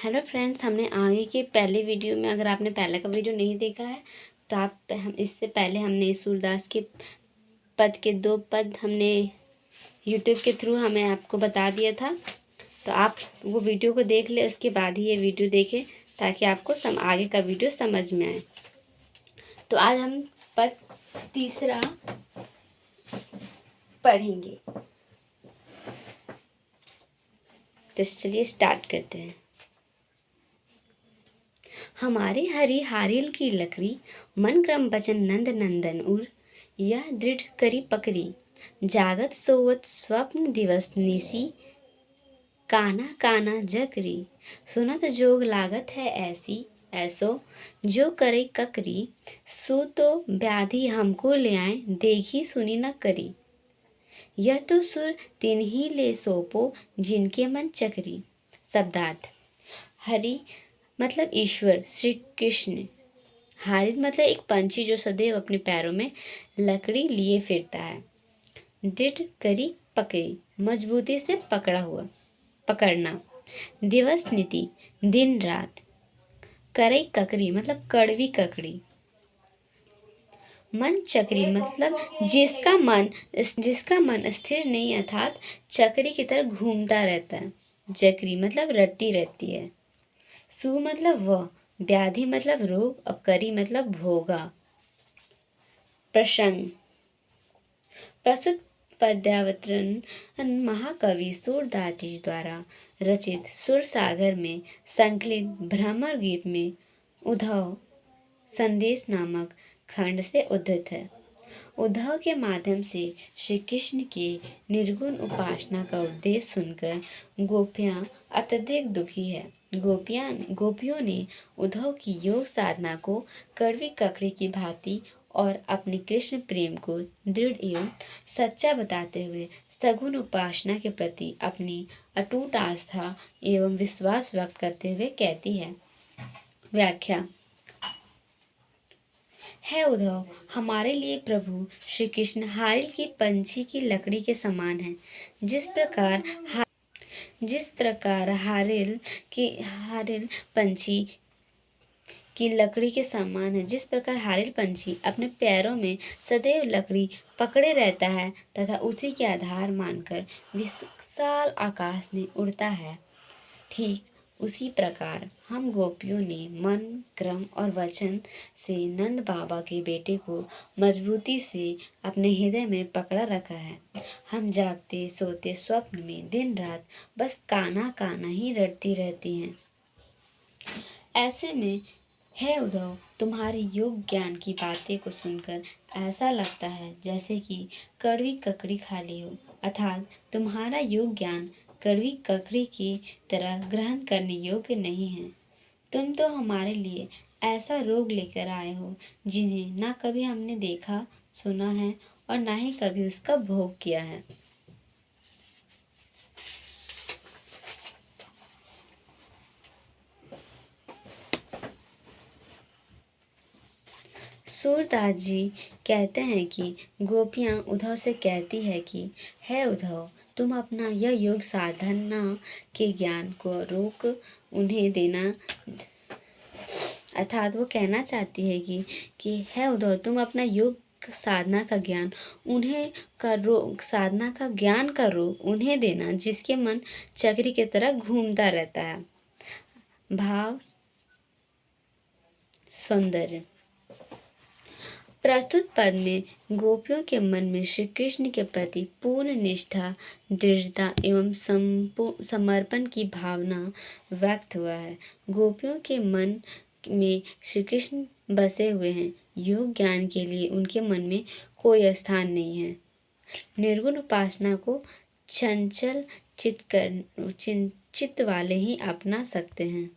Hello friends, हमने आगे के पहले वीडियो में, अगर आपने पहले का वीडियो नहीं देखा है तो हम इससे पहले हमने सूरदास के पद के 2 पद हमने यूट्यूब के थ्रू हमें आपको बता दिया था। तो आप वो वीडियो को देख ले, उसके बाद ही ये वीडियो देखें ताकि आपको आगे का वीडियो समझ में आए। तो आज हम पद तीसरा पढ़ेंगे। तो चलिए स्टार्ट करते हैं। हमारे हरि हारिल की लकड़ी, मन क्रम बचन नंद नंदन उर, यह दृढ़ करी पकड़ी, जागत सोवत स्वप्न दिवस निसी, काना काना जकरी, सुनत जोग लागत है ऐसी, ऐसो जो करे ककरी, सो तो व्याधि हमको ले आए, देखी सुनी न करी, यह तो सुर तिन ही ले सोपो, जिनके मन चकरी। शब्दार्थ: हरि मतलब ईश्वर श्री कृष्ण, हारिल मतलब एक पंछी जो सदैव अपने पैरों में लकड़ी लिए फिरता है, दृढ़ करी पकड़ी मजबूती से पकड़ा हुआ, पकड़ना, दिवस नीति दिन रात, करई ककड़ी मतलब कड़वी ककड़ी, मन चक्री मतलब जिसका मन स्थिर नहीं अर्थात चक्री की तरह घूमता रहता है, जकरी मतलब रटती रहती है, सु मतलब वह, व्याधि मतलब रोग, और करी मतलब भोगा। प्रसंग: प्रस्तुत पद्यावतरण महाकवि सूरदास जी द्वारा रचित सुर सागर में संकलित भ्रमर गीत में उद्धव संदेश नामक खंड से उद्धृत है। उद्धव के माध्यम से श्री कृष्ण के निर्गुण उपासना का उद्देश्य सुनकर गोपियां अत्यधिक दुखी है। गोपियों ने उद्धव की योग साधना को कड़वी ककड़ी की भांति और अपने कृष्ण प्रेम को दृढ़ एवं सच्चा बताते हुए सगुण उपासना के प्रति अपनी अटूट आस्था एवं विश्वास व्यक्त करते हुए कहती है। व्याख्या: है उद्धव, हमारे लिए प्रभु श्री कृष्ण हारिल की पंछी की लकड़ी के समान है। जिस प्रकार हारिल पंछी की लकड़ी के समान है, जिस प्रकार हारिल पंछी अपने पैरों में सदैव लकड़ी पकड़े रहता है तथा उसी के आधार मानकर विशाल आकाश में उड़ता है, ठीक उसी प्रकार हम गोपियों ने मन, क्रम और वचन से नंद बाबा के बेटे को मजबूती से अपने हृदय में पकड़ा रखा है। हम जागते सोते स्वप्न में दिन रात बस काना काना ही रटती रहती हैं। ऐसे में हे उद्धव, तुम्हारी योग ज्ञान की बातें को सुनकर ऐसा लगता है जैसे कि कड़वी ककड़ी खा ली हो, अर्थात तुम्हारा योग ज्ञान कड़वी ककड़ी की तरह ग्रहण करने योग्य नहीं है। तुम तो हमारे लिए ऐसा रोग लेकर आए हो जिन्हें ना कभी हमने देखा सुना है और ना ही कभी उसका भोग किया है। सूरदास जी कहते हैं कि गोपियां उद्धव से कहती है कि हे उद्धव, तुम अपना यह योग साधना के ज्ञान को रोक उन्हें देना, अर्थात वो कहना चाहती है कि हे उद्धव, तुम अपना योग साधना का ज्ञान उन्हें देना जिसके मन चक्री की तरह घूमता रहता है। भाव सौंदर्य: प्रस्तुत पद में गोपियों के मन में श्री कृष्ण के प्रति पूर्ण निष्ठा, दृढ़ता एवं समर्पण की भावना व्यक्त हुआ है। गोपियों के मन में श्री कृष्ण बसे हुए हैं। योग ज्ञान के लिए उनके मन में कोई स्थान नहीं है। निर्गुण उपासना को चंचल चित्त वाले ही अपना सकते हैं।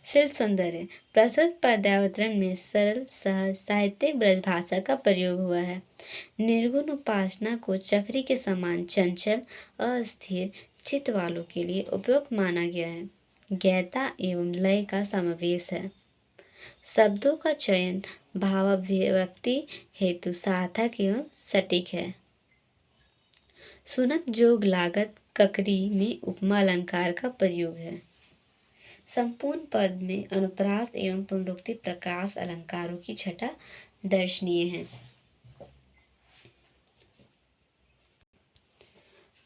शिल्प सौंदर्य: प्रस्तुत पद्यावतरण में सरल सहज साहित्यिक ब्रज भाषा का प्रयोग हुआ है। निर्गुण उपासना को चक्री के समान चंचल अस्थिर चित्त वालों के लिए उपयुक्त माना गया है। गैता एवं लय का समावेश है। शब्दों का चयन भावाभिव्यक्ति हेतु सार्थक एवं सटीक है। सुनत जोग लागत ककरी में उपमा अलंकार का प्रयोग है। संपूर्ण पद में अनुप्रास एवं पुनरुक्ति प्रकाश अलंकारों की छटा दर्शनीय है।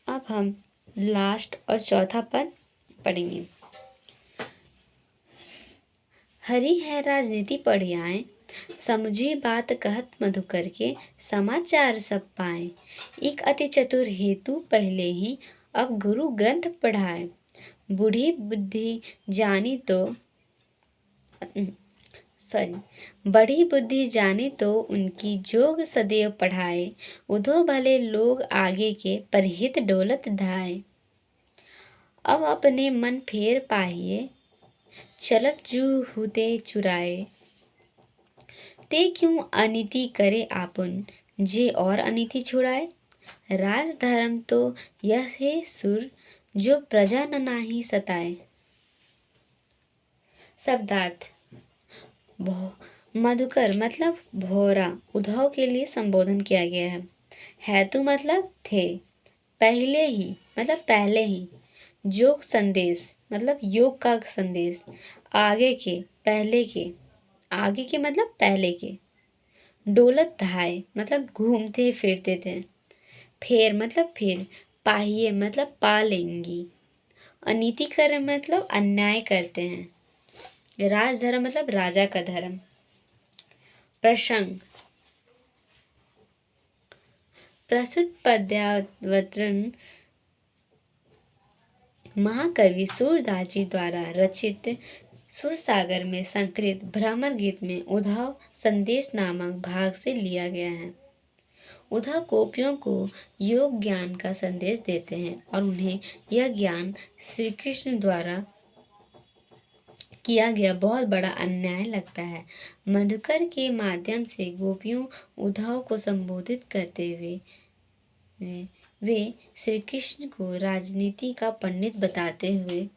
अब हम लास्ट और चौथा पद पढ़ेंगे। हरी है राजनीति पढ़ आए, समझी बात कहत मधुकर के, समाचार सब पाए। एक अति चतुर हेतु पहले ही, अब गुरु ग्रंथ पढ़ाए। बूढ़ी बुद्धि जानी तो बड़ी बुद्धि जानी तो उनकी जोग सदैव पढ़ाए। उधो भले लोग आगे के, परहित डोलत धाए। अब अपने मन फेर पाहिए, चलत जू हुते चुराए। ते क्यों अनीति करे आपुन, जे और अनीति छुड़ाए। राज धर्म तो यह है सुर, जो प्रजा न नाही सताए। शब्दार्थ: मधुकर मतलब भौरा, उद्धव के लिए संबोधन किया गया है। हेतु मतलब थे, पहले ही मतलब पहले ही, योग संदेश मतलब योग का संदेश, आगे के पहले के, आगे के मतलब पहले के, डोलत धाय मतलब घूमते फिरते थे, फेर मतलब फिर, पाहिए मतलब पा लेंगी, अनीति कर मतलब अन्याय करते हैं, राजधर्म मतलब राजा का धर्म। प्रसंग: प्रस्तुत पद्यावतरण महाकवि सूरदास जी द्वारा रचित सुरसागर में संकलित भ्रमर गीत में उद्धव संदेश नामक भाग से लिया गया है। उद्धव गोपियों को योग ज्ञान का संदेश देते हैं और उन्हें यह ज्ञान श्री कृष्ण द्वारा किया गया बहुत बड़ा अन्याय लगता है। मधुकर के माध्यम से गोपियों उद्धव को संबोधित करते हुए वे श्री कृष्ण को राजनीति का पंडित बताते हुए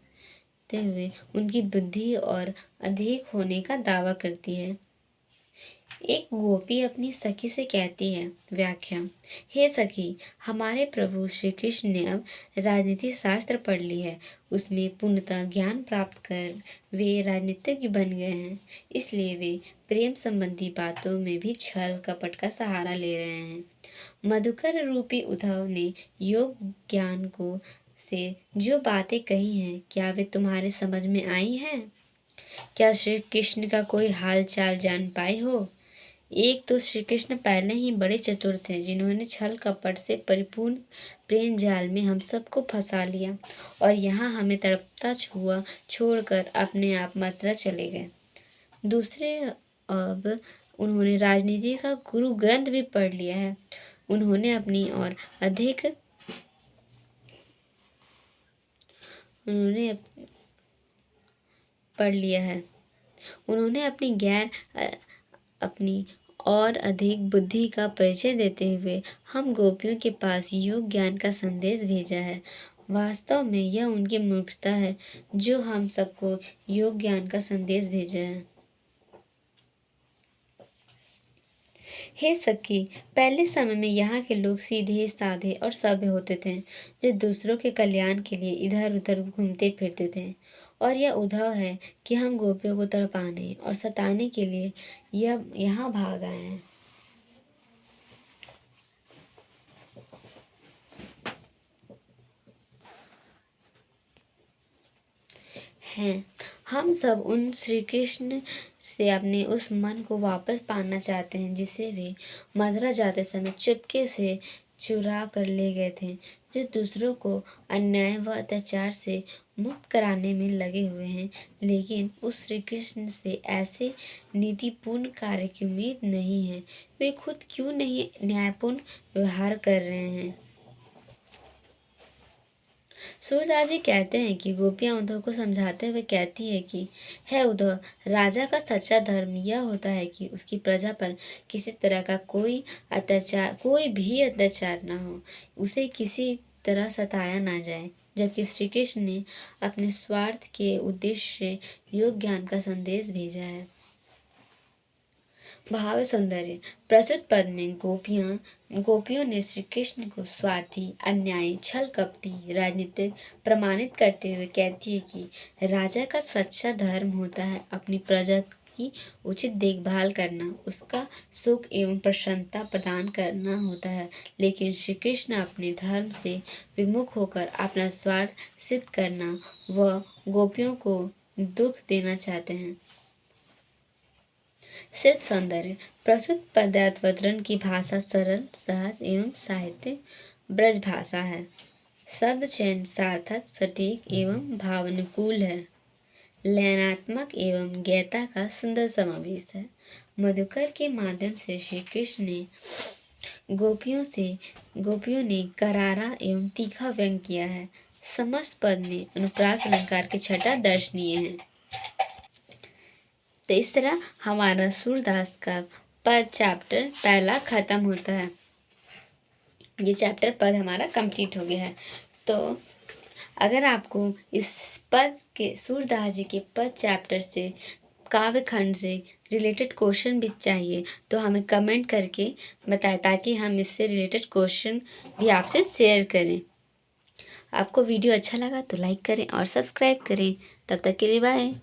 उनकी बुद्धि और अधिक होने का दावा करती है। एक गोपी अपनी सखी से कहती है। व्याख्या: हे सखी, हमारे प्रभु श्री कृष्ण ने अब राजनीति शास्त्र पढ़ ली है। उसमें पूर्णतः ज्ञान प्राप्त कर वे राजनीतिज्ञ बन गए हैं। इसलिए वे प्रेम संबंधी बातों में भी छल कपट का सहारा ले रहे हैं। मधुकर रूपी उद्धव ने योग ज्ञान को से जो बातें कही हैं, क्या वे तुम्हारे समझ में आई हैं? क्या श्री कृष्ण का कोई हाल चाल जान पाए हो? एक तो श्री कृष्ण पहले ही बड़े चतुर थे, जिन्होंने छल कपट से परिपूर्ण प्रेम जाल में हम सबको फंसा लिया और यहाँ हमें तड़पता छुआ छोड़कर अपने आप मथुरा चले गए। दूसरे, अब उन्होंने राजनीति का गुरु ग्रंथ भी पढ़ लिया है। उन्होंने अपनी और अधिक पढ़ लिया है। उन्होंने अपनी और अधिक बुद्धि का परिचय देते हुए हम गोपियों के पास योग ज्ञान का संदेश भेजा है। वास्तव में यह उनकी मूर्खता है जो हम सबको योग ज्ञान का संदेश भेजा है। हे सखी, पहले समय में यहाँ के लोग सीधे साधे और सभ्य होते थे, जो दूसरों के कल्याण के लिए इधर उधर घूमते फिरते थे। और यह उद्धव है कि हम गोपियों को तड़पाने और सताने के लिए यहाँ भाग आए हैं। हम सब उन श्री कृष्ण से अपने उस मन को वापस पाना चाहते हैं जिसे वे मथुरा जाते समय चुपके से चुरा कर ले गए थे, जो दूसरों को अन्याय व अत्याचार से मुक्त कराने में लगे हुए हैं। लेकिन उस श्री कृष्ण से ऐसे नीतिपूर्ण कार्य की उम्मीद नहीं है। वे खुद क्यों नहीं न्यायपूर्ण व्यवहार कर रहे हैं? सूरदास जी कहते हैं कि गोपियां उद्धव को समझाते हुए कहती है कि है उद्धव, राजा का सच्चा धर्म यह होता है कि उसकी प्रजा पर किसी तरह का कोई भी अत्याचार न हो, उसे किसी तरह सताया ना जाए। जबकि श्री कृष्ण ने अपने स्वार्थ के उद्देश्य से योग ज्ञान का संदेश भेजा है। भाव सौंदर्य। प्रस्तुत पद में गोपियों ने श्री कृष्ण को स्वार्थी, अन्यायी, छल कपटी, राजनीतिक प्रमाणित करते हुए कहती है कि राजा का सच्चा धर्म होता है अपनी प्रजा की उचित देखभाल करना, उसका सुख एवं प्रसन्नता प्रदान करना होता है। लेकिन श्री कृष्ण अपने धर्म से विमुख होकर अपना स्वार्थ सिद्ध करना व गोपियों को दुख देना चाहते हैं। सिर्फ सौंदर्य। प्रस्तुत पदावतरण की भाषा सरल, सहज एवं साहित्य ब्रज भाषा है। शब्द चयन सार्थक, सटीक एवं भावानुकूल है। लयनात्मक एवं गीता का सुंदर समावेश है। मधुकर के माध्यम से श्री कृष्ण ने गोपियों ने करारा एवं तीखा व्यंग किया है। समस्त पद में अनुप्रास अलंकार के छटा दर्शनीय है। तो इस तरह हमारा सूरदास का पद चैप्टर पहला खत्म होता है। ये चैप्टर पद हमारा कंप्लीट हो गया है। तो अगर आपको इस पद के सूरदास जी के पद चैप्टर से काव्य खंड से रिलेटेड क्वेश्चन भी चाहिए तो हमें कमेंट करके बताएं, ताकि हम इससे रिलेटेड क्वेश्चन भी आपसे शेयर करें। आपको वीडियो अच्छा लगा तो लाइक करें और सब्सक्राइब करें। तब तक के लिए बाय।